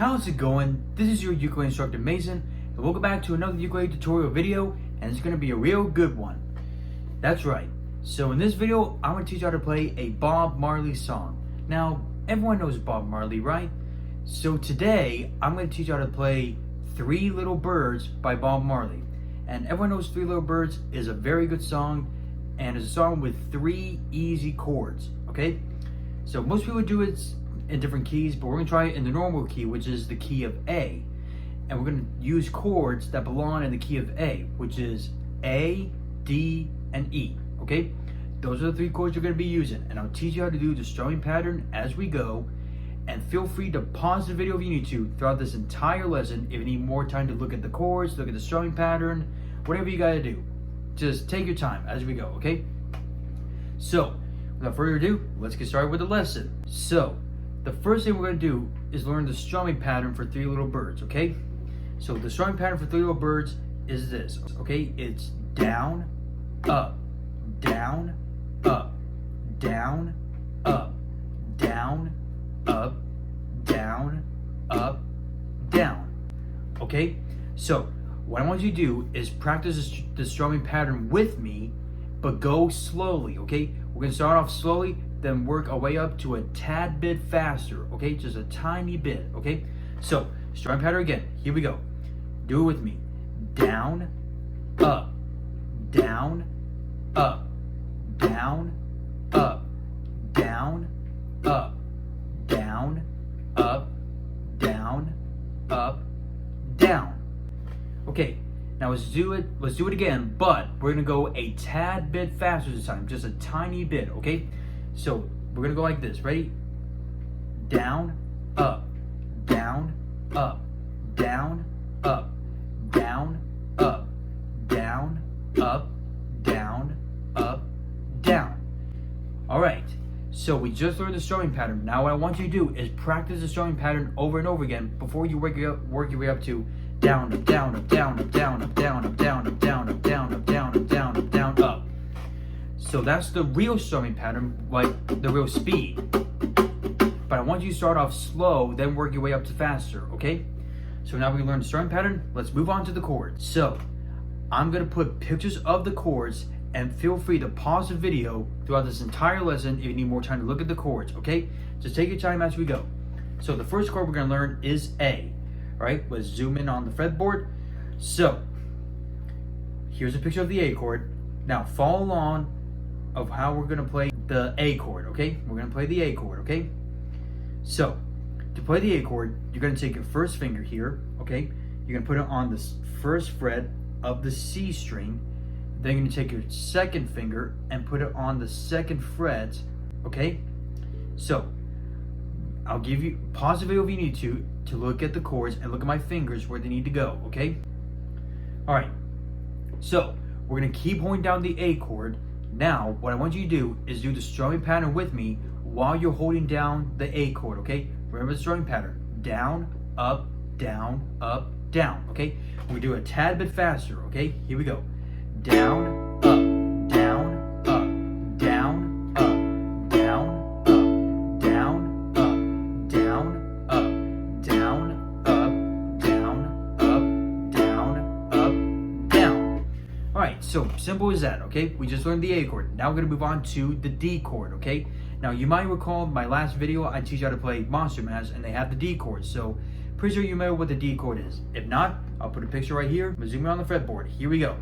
How's it going? This is your ukulele instructor Mason, and welcome back to another ukulele tutorial video, and it's going to be a real good one. That's right. So in this video, I'm going to teach you how to play a Bob Marley song. Now, everyone knows Bob Marley, right? So today, I'm going to teach you how to play Three Little Birds by Bob Marley. And everyone knows Three Little Birds is a very good song, and it's a song with 3 easy chords, okay? So most people do it in different keys, but we're going to try it in the normal key, which is the key of A. And we're going to use chords that belong in the key of A, which is A, D, and E, okay? Those are the 3 chords you're going to be using, and I'll teach you how to do the strumming pattern as we go. And feel free to pause the video if you need to throughout this entire lesson if you need more time to look at the chords, look at the strumming pattern, whatever you got to do. Just take your time as we go, okay? So, without further ado, let's get started with the lesson. So, the first thing we're going to do is learn the strumming pattern for Three Little Birds, okay? So, the strumming pattern for Three Little Birds is this, okay? It's down, up, down, up, down, up, down, up, down, up, down. Okay? So, what I want you to do is practice the strumming pattern with me, but go slowly, okay? We're going to start off slowly, then work our way up to a tad bit faster, okay? Just a tiny bit, okay? So, strumming pattern again. Here we go. Do it with me. Down, up, down, up, down, up, down, up, down, up, down, up, down. Okay, now let's do it again, but we're gonna go a tad bit faster this time, just a tiny bit, okay? So we're gonna go like this, ready? Down, up, down, up, down, up, down, up, down, up, down, up, down. All right. So we just learned the strumming pattern. Now what I want you to do is practice the strumming pattern over and over again before you work your way up to down, up, down, up, down, up, down, up, down, up, down, up, down, up, down, up, down, up, down, up, down, up. So that's the real strumming pattern, like the real speed. But I want you to start off slow, then work your way up to faster, okay? So now we learned the strumming pattern, let's move on to the chords. So I'm gonna put pictures of the chords, and feel free to pause the video throughout this entire lesson if you need more time to look at the chords, okay? Just take your time as we go. So the first chord we're gonna learn is A, all right? Let's zoom in on the fretboard. So, here's a picture of the A chord. Now follow along of how we're gonna play the A chord, okay? We're gonna play the A chord, okay? So, to play the A chord, you're gonna take your first finger here, okay? You're gonna put it on the first fret of the C string. Then you're going to take your second finger and put it on the second fret, okay? So, I'll give you, pause the video if you need to look at the chords and look at my fingers where they need to go, okay? All right, so we're going to keep holding down the A chord. Now, what I want you to do is do the strumming pattern with me while you're holding down the A chord, okay? Remember the strumming pattern, down, up, down, okay? We do a tad bit faster, okay? Here we go. Down, up, down, up, down, up, down, up, down, up, down, up, down, up, down, up, down, up, down. All right, so simple as that, okay? We just learned the A chord. Now we're gonna move on to the D chord, okay? Now you might recall my last video, I teach you how to play Monster Mash, and they have the D chord. So pretty sure you know what the D chord is. If not, I'll put a picture right here. I'm zooming on the fretboard. Here we go.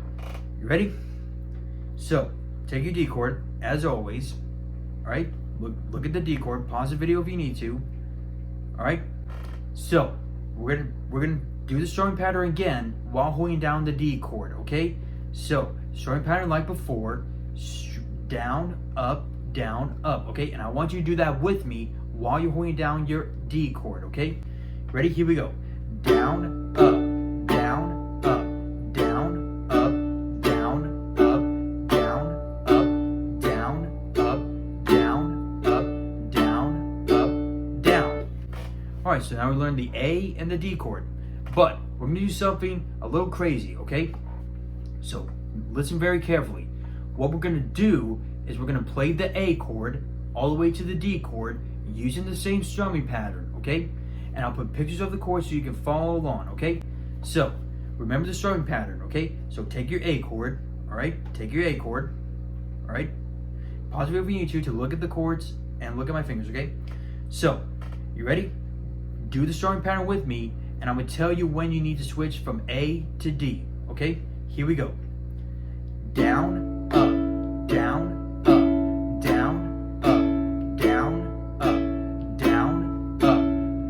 You ready? So, take your D chord, as always. Alright? Look at the D chord. Pause the video if you need to. Alright? So, we're gonna do the strumming pattern again while holding down the D chord, okay? So, strumming pattern like before. Down, up, okay? And I want you to do that with me while you're holding down your D chord, okay? Ready? Here we go. Down, up. Alright, so now we learned the A and the D chord, but we're going to do something a little crazy, okay? So, listen very carefully. What we're going to do is we're going to play the A chord all the way to the D chord using the same strumming pattern, okay? and I'll put pictures of the chords so you can follow along, okay? So, remember the strumming pattern, okay? So take your A chord, all right? Take your A chord, all right? Pause the video if you need to look at the chords and look at my fingers, okay? So, you ready? Do the strumming pattern with me, and I'm gonna tell you when you need to switch from A to D, okay? Here we go. Down, up, down, up, down, up, down, up, down, up,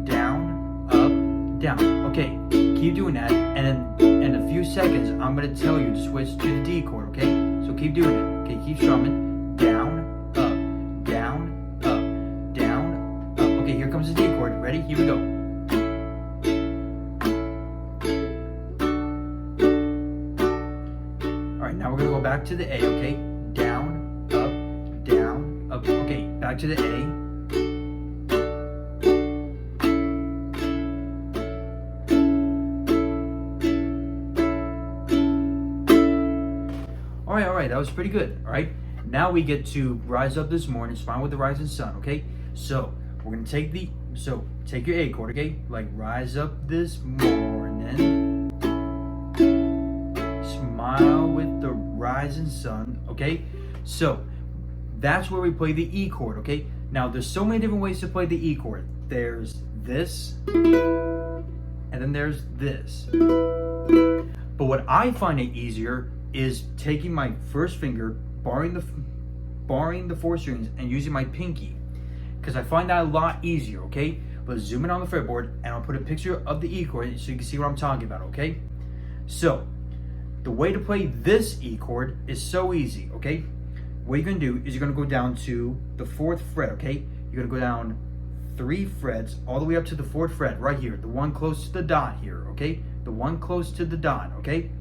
down, up, down. Okay, keep doing that, and then in a few seconds, I'm gonna tell you to switch to the D chord, okay? So keep doing it, okay? Keep strumming. Down, up, down, up, down, up. Okay, here comes the D chord. Ready? Here we go. Now we're gonna go back to the A, okay? Down, up, okay, back to the A. All right, that was pretty good, all right? Now we get to Rise Up This Morning, Smile with the Rising Sun, okay? So, we're gonna take take your A chord, okay? Like, rise up this morning. Smile with the rising sun, okay? So that's where we play the E chord, okay? Now there's so many different ways to play the E chord. There's this, and then there's this. But what I find it easier is taking my first finger, barring the four strings, and using my pinky, because I find that a lot easier, okay? Let's zoom in on the fretboard, and I'll put a picture of the E chord so you can see what I'm talking about, okay? So the way to play this E chord is so easy, okay? What you're gonna do is you're gonna go down to the 4th fret, okay? You're gonna go down 3 frets all the way up to the 4th fret right here, the one close to the dot here, okay? The one close to the dot, okay?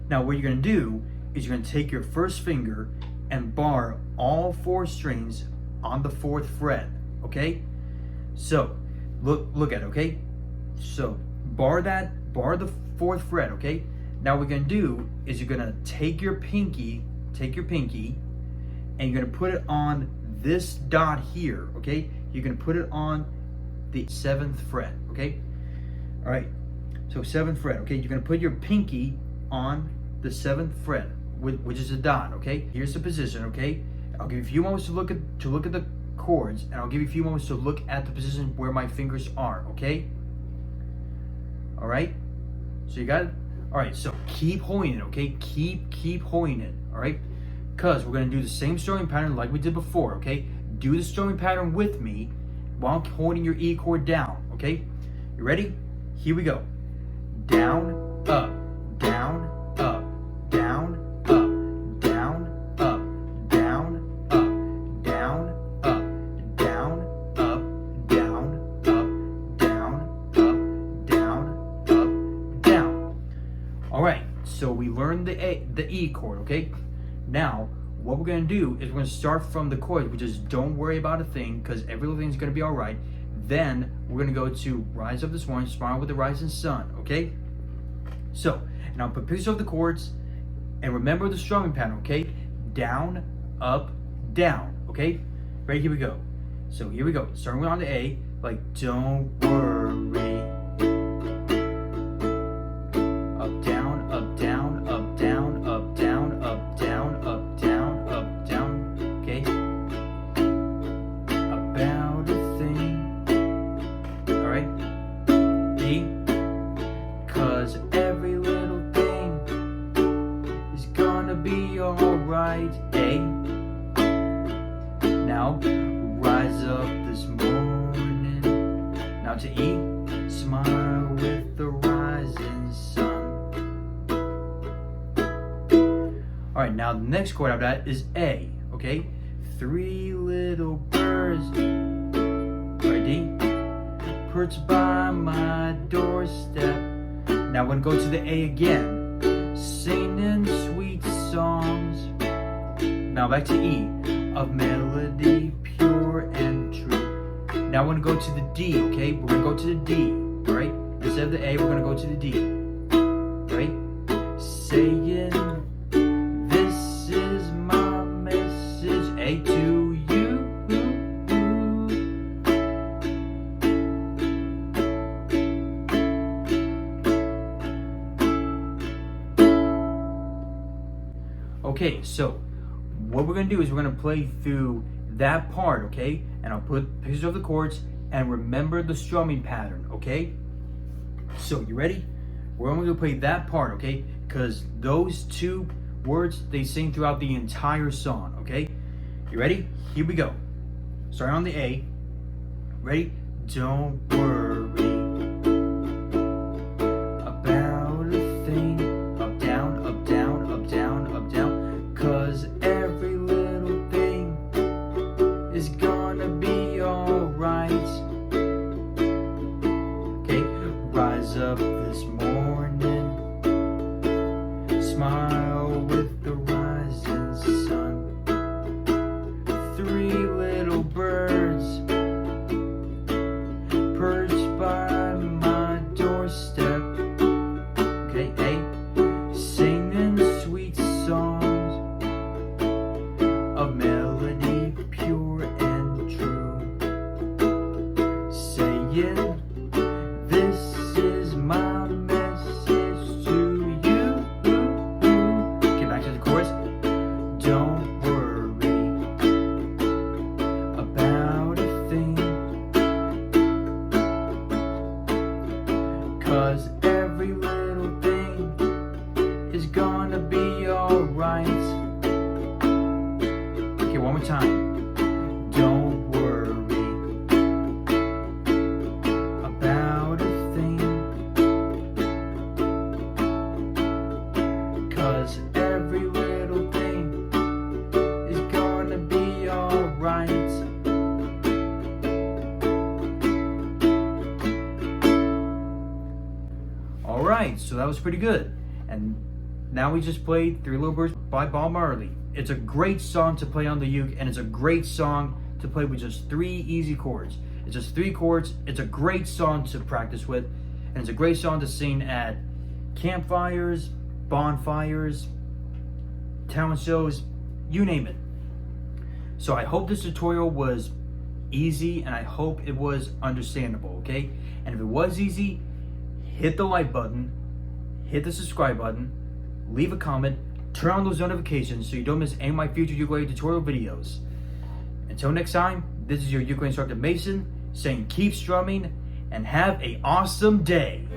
Now what you're gonna do is you're gonna take your first finger and bar all 4 strings on the 4th fret, okay? So look at it, okay? So bar the 4th fret, okay? Now what you're gonna do is you're gonna take your pinky, and you're gonna put it on this dot here, okay? You're gonna put it on the 7th fret, okay? All right, so 7th fret, okay? You're gonna put your pinky on the 7th fret, which is a dot, okay? Here's the position, okay? I'll give you a few moments to look at the chords, and I'll give you a few moments to look at the position where my fingers are, okay? All right, so you got it? All right, so keep holding it, okay? Keep holding it, all right? Because we're gonna do the same strumming pattern like we did before, okay? Do the strumming pattern with me while holding your E chord down, okay? You ready? Here we go. Down, up, down, up, down, up, down, up, down, up, down, up, down, up, down, up, down, up, down, up, down. All right, so we learned the E chord, okay? Now, what we're gonna do is we're gonna start from the chord. We just don't worry about a thing, because everything's gonna be all right. Then we're gonna go to Rise Up This Morning, Smile with the Rising Sun, okay? So, and I'll put pictures of the chords, and remember the strumming pattern, okay? Down, up, down, okay? Ready, here we go. So here we go, starting on the A, like don't worry. Up, down, up, down, up, down, up, down, up, down, up, down, up, down, okay? About a thing, all right? D, 'cause every little thing is gonna be alright. A, now rise up this morning. Now to E, smile with the rising sun. All right, now the next chord after that is A, okay? 3 little birds, all right, D, perched by my doorstep. Now we're gonna go to the A again, singing sweet songs. Now back to E, of melody pure and true. Now we're gonna go to the D, okay? We're gonna go to the D, all right? Instead of the A, we're gonna go to the D, all right? Saying, this is my message, A, to you. Okay, so what we're gonna do is we're gonna play through that part, okay? And I'll put pictures of the chords and remember the strumming pattern, okay? So you ready? We're only gonna play that part, okay? Because those two words, they sing throughout the entire song, okay? You ready? Here we go. Starting on the A. Ready? Don't worry about a thing. Up, down, up, down, up, down, up, down. 'Cause every little thing is gonna be alright. Okay, rise up this morning, smile with the rising sun. Three little birds perched by my doorstep. Okay, A, singing sweet songs of melody pure and true, saying, this is my message to you. Okay, back to the chorus. Don't worry about a thing, 'cause every little thing is gonna be alright. Okay, one more time. Don't worry about a thing, 'cause every little thing is gonna be alright. Alright, so that was pretty good. And now we just played Three Little Birds by Bob Marley. It's a great song to play on the uke, and it's a great song to play with just 3 easy chords. It's just 3 chords. It's a great song to practice with, and it's a great song to sing at campfires, bonfires, talent shows, you name it. So I hope this tutorial was easy, and I hope it was understandable, okay? And if it was easy, hit the like button, hit the subscribe button, leave a comment, turn on those notifications so you don't miss any of my future ukulele tutorial videos. Until next time, this is your ukulele instructor Mason saying keep strumming and have an awesome day.